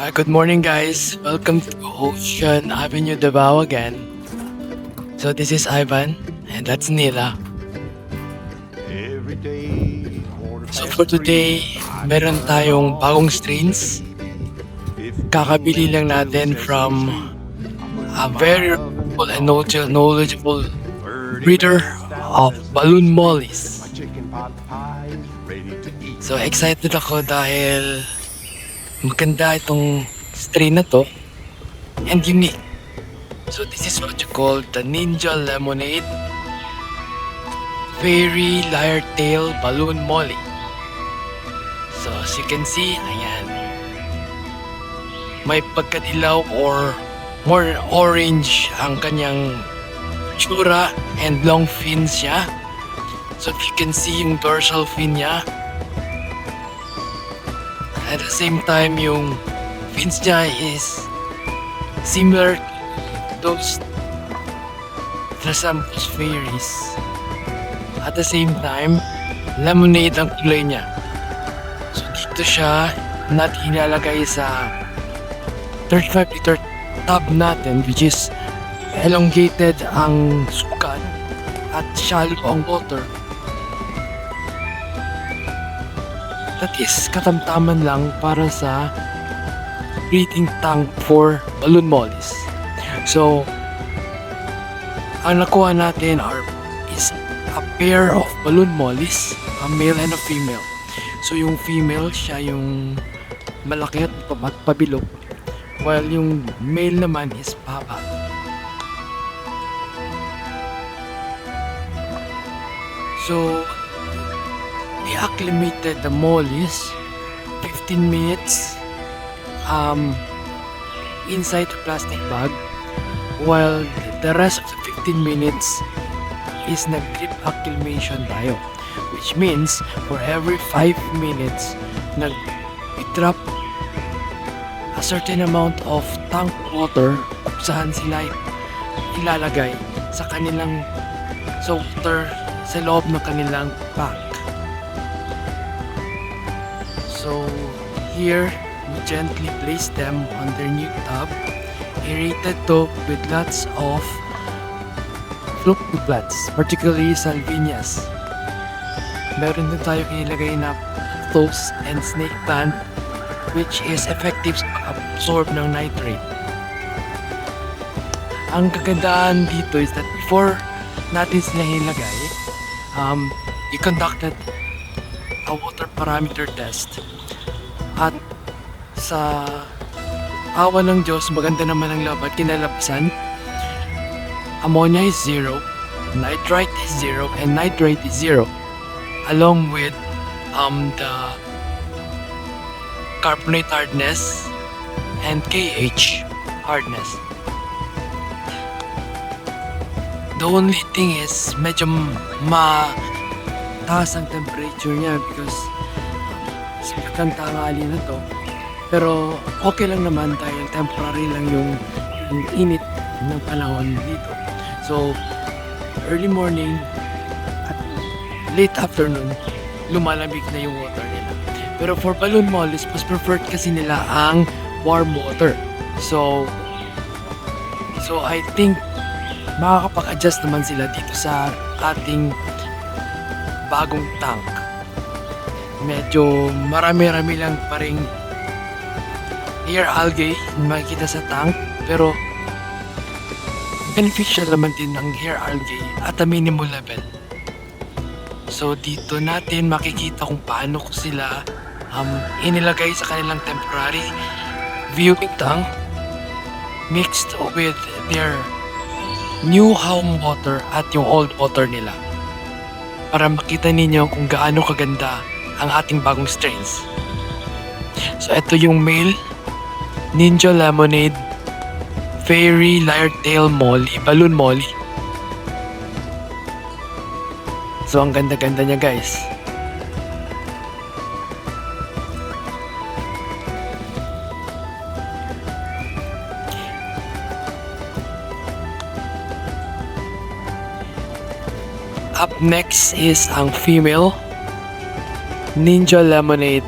Good morning, guys. Welcome to Ocean Avenue Davao again. So this is Ivan, and that's Nila. So for today, meron tayong bagong strains. Kakabili lang natin from a very reputable and knowledgeable breeder of balloon mollies. So excited ako dahil maganda itong strain na to and unique. So this is what you call the Ninja Lemonade Fairy Lyre Tail Balloon Molly. So as you can see, ayan, may pagkadilaw or more orange ang kanyang tsura and long fins siya. So if you can see yung dorsal fin niya, at the same time yung fins niya is similar to those Trasampus fairies. At the same time, lemonade ang kulay niya. So dito siya natin ilalagay sa 35 liter tub natin, which is elongated ang sukat at shallow ang water. That is katamtaman lang para sa breeding tank for balloon mollies. So ang nakuha natin is a pair of balloon mollies, a male and a female. So yung female, siya yung malaki at pabilog, while yung male naman is paba. So we acclimated the mollies 15 minutes inside the plastic bag, while the rest of the 15 minutes is nag-drip acclimation tayo, which means for every 5 minutes nag-drop a certain amount of tank water kung saan sila ilalagay sa kanilang water sa loob ng kanilang pack. So here we gently place them on their new tub, aerated to with lots of floating plants, particularly salvinias. Meron din tayo inilagay na toast and snake plant, which is effective sa pag-absorb ng nitrate. Ang kagandahan dito is that before natin sila ilagay, we conducted a water parameter test. At sa awa ng Diyos, maganda naman ang labat, kinalabasan. Ammonia is 0, nitrite is 0, and nitrate is 0, along with the carbonate hardness and KH hardness. The only thing is medyo mataas ang temperature niya because sikat tanghali na to. Pero okay lang naman dahil temporary lang yung init ng panahon dito. So early morning at late afternoon, lumalamig na yung water nila. Pero for balloon mollies, mas preferred kasi nila ang warm water. So I think makakapag-adjust naman sila dito sa ating bagong tank. Medyo marami-rami lang pa ring hair algae na makikita sa tank, pero beneficial naman din ng hair algae at a minimal level. So dito natin makikita kung paano ko sila inilagay sa kanilang temporary viewing tank mixed with their new home water at yung old water nila, para makita ninyo kung gaano kaganda ang ating bagong strains. So ito yung male Ninja Lemonade Fairy Lyre Tail Molly, Balloon Molly. So ang ganda-ganda niya, guys. Up next is ang female Ninja Lemonade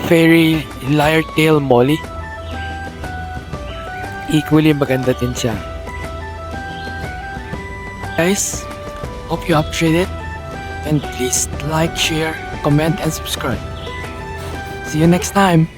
Fairy Lyre Tail Molly. Equally maganda din siya. Guys, hope you appreciate it. And please like, share, comment, and subscribe. See you next time.